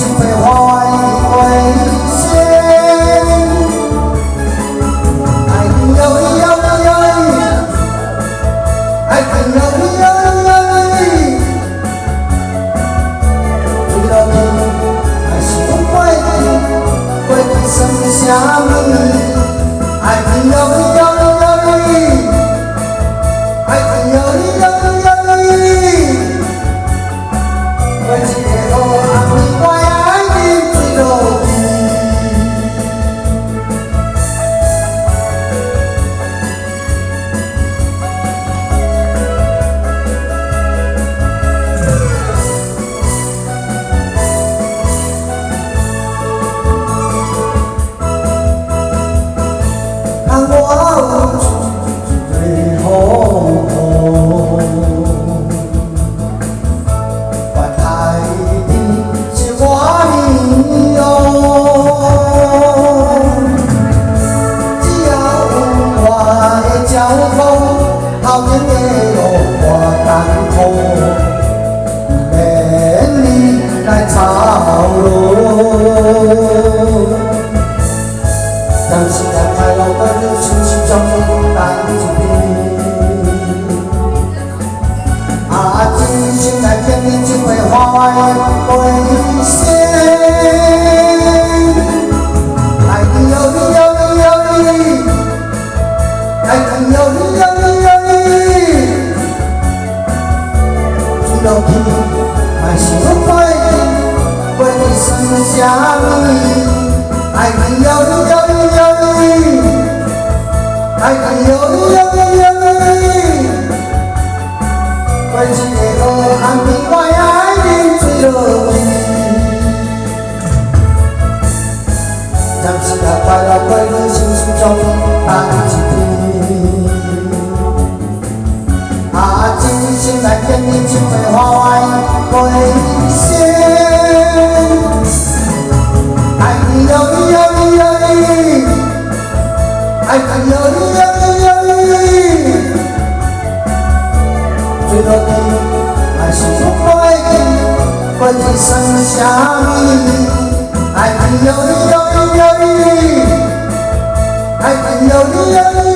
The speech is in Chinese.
情被化为危险。爱情有理有理有理，爱情有理有理有理，最落去还是我过去算啥物？爱情有理有理有理，爱情有理有理有理，过一个好暗暝，我爱你坠落去。看我最后痛，我太平是我命用。只要有我的交通，后面的路我担负，免你来操劳。让时间快乐的人生心中带一片。真心在天边只会化为危险。爱情有理有理有理，爱情有理有理有理，坠落去还是我过去算啥物？爱情有理有理有理，爱情有理有理有理，过一个好暗暝，我爱你坠落去。让时间快乐过你心中带一片。真心在天边只会化为危险。爱情有理有理有理，爱情有理有理有理，坠落去还是我过去算啥物？爱情有理有理有理，爱情有理有理。